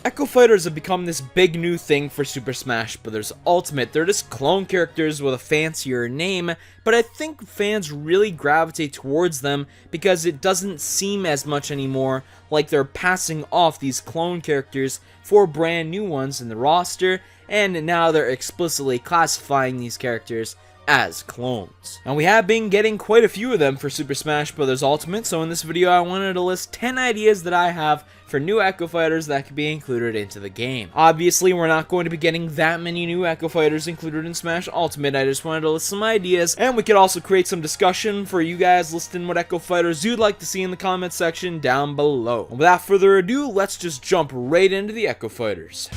Echo Fighters have become this big new thing for Super Smash Bros. Ultimate. They're just clone characters with a fancier name, but I think fans really gravitate towards them because it doesn't seem as much anymore like they're passing off these clone characters for brand new ones in the roster, and now they're explicitly classifying these characters as clones. And we have been getting quite a few of them for Super Smash Bros. Ultimate, so in this video I wanted to list 10 ideas that I have for new Echo Fighters that could be included into the game. Obviously, we're not going to be getting that many new Echo Fighters included in Smash Ultimate. I just wanted to list some ideas, and we could also create some discussion for you guys listing what Echo Fighters you'd like to see in the comment section down below. And without further ado, let's just jump right into the Echo Fighters.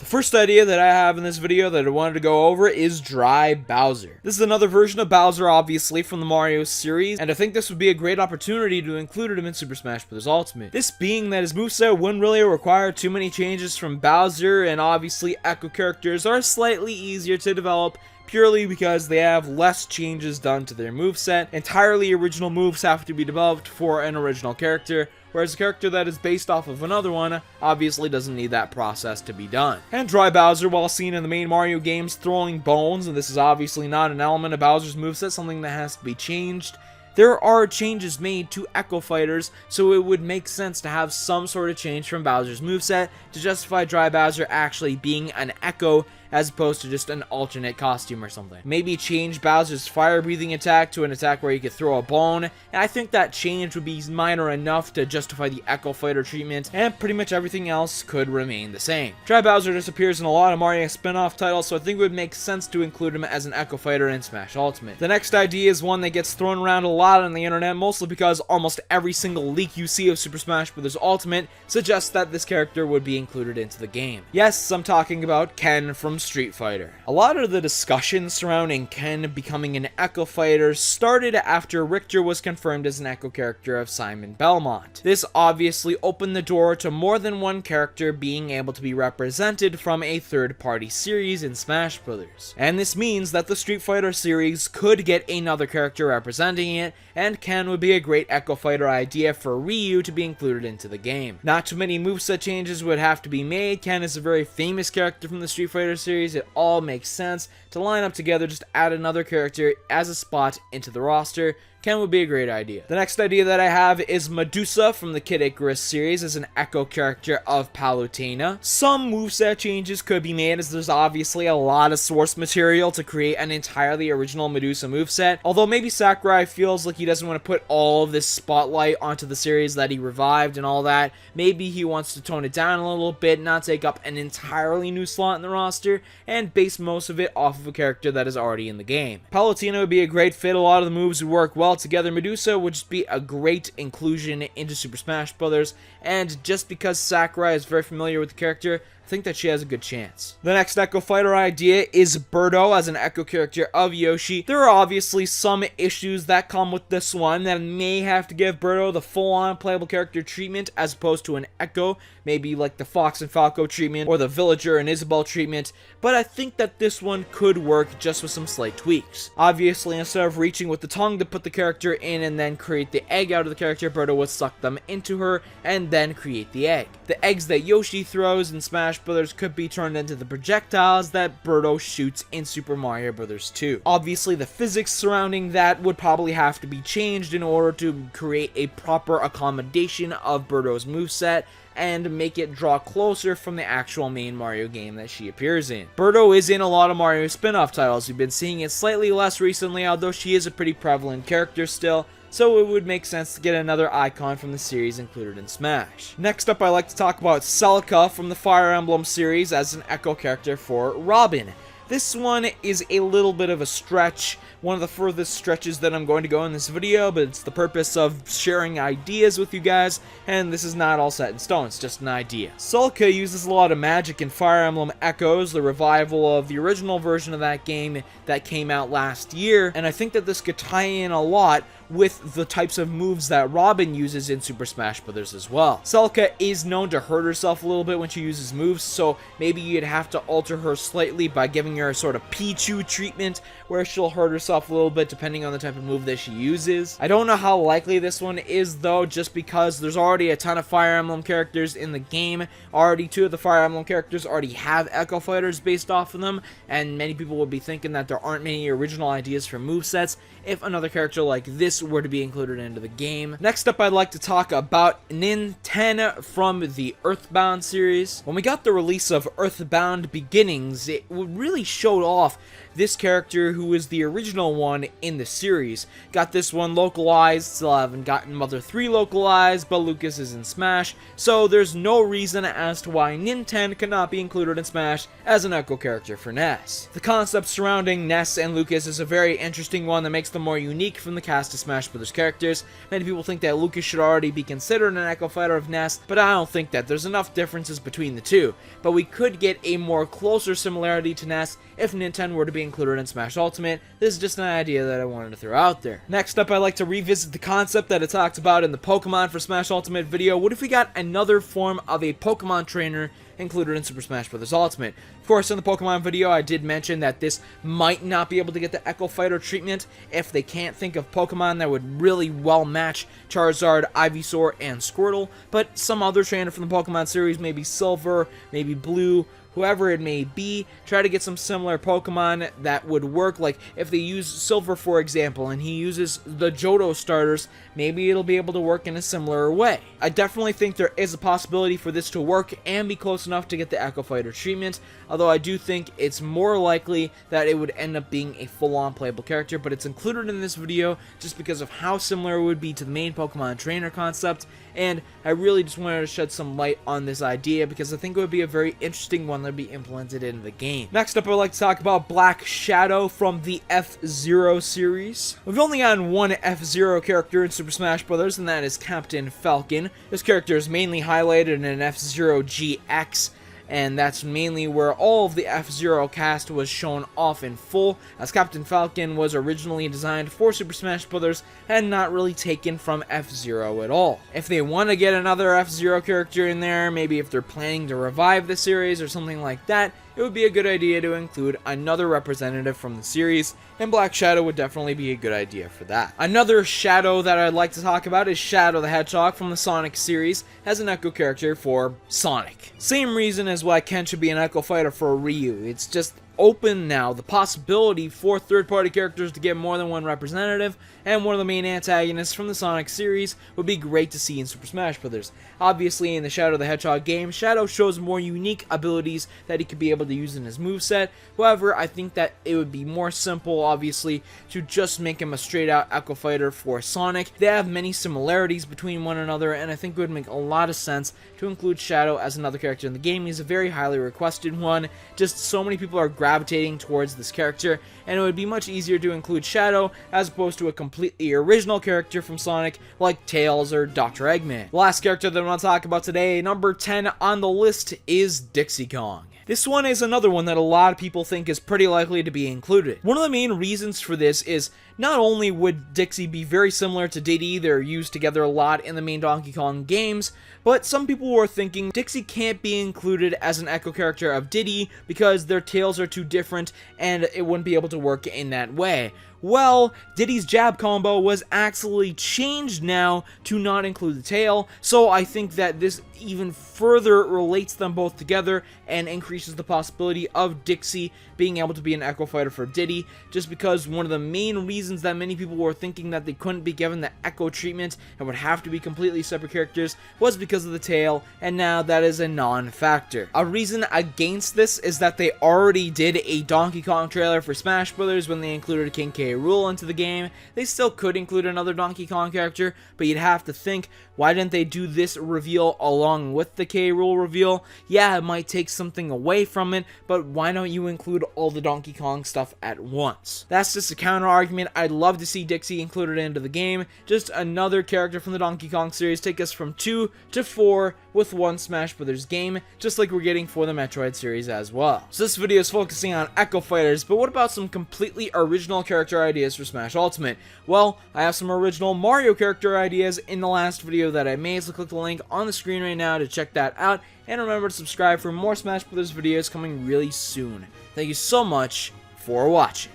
First idea that I have in this video that I wanted to go over is Dry Bowser. This is another version of Bowser, obviously, from the Mario series, and I think this would be a great opportunity to include him in Super Smash Bros. Ultimate. This being that his moveset wouldn't really require too many changes from Bowser, and obviously Echo characters are slightly easier to develop, purely because they have less changes done to their moveset. Entirely original moves have to be developed for an original character, whereas a character that is based off of another one obviously doesn't need that process to be done. And Dry Bowser, while seen in the main Mario games throwing bones, and this is obviously not an element of Bowser's moveset, something that has to be changed, there are changes made to Echo Fighters, so it would make sense to have some sort of change from Bowser's moveset to justify Dry Bowser actually being an Echo as opposed to just an alternate costume or something. Maybe change Bowser's fire breathing attack to an attack where he could throw a bone, and I think that change would be minor enough to justify the Echo Fighter treatment, and pretty much everything else could remain the same. Dry Bowser just appears in a lot of Mario spin-off titles, so I think it would make sense to include him as an Echo Fighter in Smash Ultimate. The next idea is one that gets thrown around a lot on the internet, mostly because almost every single leak you see of Super Smash Bros. Ultimate suggests that this character would be included into the game. Yes, I'm talking about Ken from Street Fighter. A lot of the discussion surrounding Ken becoming an Echo Fighter started after Richter was confirmed as an Echo character of Simon Belmont. This obviously opened the door to more than one character being able to be represented from a third-party series in Smash Bros. And this means that the Street Fighter series could get another character representing it, and Ken would be a great Echo Fighter idea for Ryu to be included into the game. Not too many moveset changes would have to be made. Ken is a very famous character from the Street Fighter series. It all makes sense to line up together, just add another character as a spot into the roster. Ken would be a great idea. The next idea that I have is Medusa from the Kid Icarus series as an Echo character of Palutena. Some moveset changes could be made, as there's obviously a lot of source material to create an entirely original Medusa moveset, although maybe Sakurai feels like he doesn't want to put all of this spotlight onto the series that he revived and all that. Maybe he wants to tone it down a little bit, not take up an entirely new slot in the roster, and base most of it off of a character that is already in the game. Palutena would be a great fit. A lot of the moves would work well together. Medusa would just be a great inclusion into Super Smash Bros. And just because Sakurai is very familiar with the character, I think that she has a good chance. The next Echo Fighter idea is Berto as an Echo character of Yoshi. There are obviously some issues that come with this one that may have to give Berto the full-on playable character treatment as opposed to an Echo, maybe like the Fox and Falco treatment or the Villager and Isabelle treatment, but I think that this one could work just with some slight tweaks. Obviously, instead of reaching with the tongue to put the character in and then create the egg out of the character, Berto would suck them into her and then create the egg. The eggs that Yoshi throws in Smash Bros. Could be turned into the projectiles that Berto shoots in Super Mario Bros. 2. Obviously, the physics surrounding that would probably have to be changed in order to create a proper accommodation of Berto's moveset and make it draw closer from the actual main Mario game that she appears in. Berto is in a lot of Mario spin-off titles. We've been seeing it slightly less recently, although she is a pretty prevalent character still, so it would make sense to get another icon from the series included in Smash. Next up, I like to talk about Celica from the Fire Emblem series as an Echo character for Robin. This one is a little bit of a stretch, one of the furthest stretches that I'm going to go in this video, but it's the purpose of sharing ideas with you guys, and this is not all set in stone, it's just an idea. Celica uses a lot of magic in Fire Emblem Echoes, the revival of the original version of that game that came out last year, and I think that this could tie in a lot with the types of moves that Robin uses in Super Smash Bros. As well. Celica is known to hurt herself a little bit when she uses moves, so maybe you'd have to alter her slightly by giving her a sort of Pichu treatment, where she'll hurt herself off a little bit depending on the type of move that she uses. I don't know how likely this one is though, just because there's already a ton of Fire Emblem characters in the game. Already 2 of the Fire Emblem characters already have Echo Fighters based off of them, and many people would be thinking that there aren't many original ideas for movesets if another character like this were to be included into the game. Next up, I'd like to talk about Nin 10 from the Earthbound series. When we got the release of Earthbound Beginnings, it really showed off this character who is the original one in the series. Got this one localized, still haven't gotten Mother 3 localized, but Lucas is in Smash, so there's no reason as to why Nin 10 cannot be included in Smash as an Echo character for Ness. The concept surrounding Ness and Lucas is a very interesting one that makes them more unique from the cast of Smash Bros. Characters. Many people think that Lucas should already be considered an Echo Fighter of Ness, but I don't think that. There's enough differences between the two, but we could get a more closer similarity to Ness if Nin 10 were to be included in Smash Ultimate. This is just an idea that I wanted to throw out there. Next up, I'd like to revisit the concept that I talked about in the Pokemon for Smash Ultimate video. What if we got another form of a Pokemon trainer included in Super Smash Bros. Ultimate? Of course, in the Pokemon video, I did mention that this might not be able to get the Echo Fighter treatment if they can't think of Pokemon that would really well match Charizard, Ivysaur, and Squirtle, but some other trainer from the Pokemon series, maybe Silver, maybe Blue, whoever it may be, try to get some similar Pokemon that would work. Like if they use Silver, for example, and he uses the Johto starters, maybe it'll be able to work in a similar way. I definitely think there is a possibility for this to work and be close enough to get the Echo Fighter treatment, although I do think it's more likely that it would end up being a full-on playable character, but it's included in this video just because of how similar it would be to the main Pokemon trainer concept, and I really just wanted to shed some light on this idea because I think it would be a very interesting one that would be implemented into the game. Next up, I'd like to talk about Black Shadow from the F-Zero series. We've only gotten one F-Zero character in Super Smash Bros., and that is Captain Falcon. This character is mainly highlighted in an F-Zero GX, and that's mainly where all of the F-Zero cast was shown off in full, as Captain Falcon was originally designed for Super Smash Bros. And not really taken from F-Zero at all. If they want to get another F-Zero character in there, maybe if they're planning to revive the series or something like that, it would be a good idea to include another representative from the series, and Black Shadow would definitely be a good idea for that. Another Shadow that I'd like to talk about is Shadow the Hedgehog from the Sonic series as an Echo character for Sonic. Same reason as why Ken should be an Echo Fighter for Ryu. It's just open now, the possibility for third-party characters to get more than one representative, and one of the main antagonists from the Sonic series would be great to see in Super Smash Bros. Obviously, in the Shadow the Hedgehog game, Shadow shows more unique abilities that he could be able to use in his moveset. However, I think that it would be more simple, obviously, to just make him a straight-out Echo Fighter for Sonic. They have many similarities between one another, and I think it would make a lot of sense to include Shadow as another character in the game. He's a very highly requested one. Just so many people are gravitating towards this character, and it would be much easier to include Shadow as opposed to a completely original character from Sonic like Tails or Dr. Eggman. The last character that I want to talk about today, number 10 on the list, is Dixie Kong. This one is another one that a lot of people think is pretty likely to be included. One of the main reasons for this is not only would Dixie be very similar to Diddy, they're used together a lot in the main Donkey Kong games, but some people were thinking Dixie can't be included as an Echo character of Diddy because their tails are too different and it wouldn't be able to work in that way. Well, Diddy's jab combo was actually changed now to not include the tail, so I think that this even further relates them both together and increases the possibility of Dixie being able to be an Echo Fighter for Diddy, just because one of the main reasons that many people were thinking that they couldn't be given the Echo treatment and would have to be completely separate characters was because of the tail, and now that is a non-factor. A reason against this is that they already did a Donkey Kong trailer for Smash Bros. When they included King K. Rool into the game. They still could include another Donkey Kong character, but you'd have to think, why didn't they do this reveal along with the K. Rool reveal? Yeah, it might take something away from it, but why don't you include all the Donkey Kong stuff at once? That's just a counter argument. I'd love to see Dixie included into the game. Just another character from the Donkey Kong series, take us from 2 to 4 with one Smash Bros. Game, just like we're getting for the Metroid series as well. So this video is focusing on Echo Fighters, but what about some completely original character ideas for Smash Ultimate? Well, I have some original Mario character ideas in the last video that I made, so click the link on the screen right now to check that out, and remember to subscribe for more Smash Bros. Videos coming really soon. Thank you so much for watching.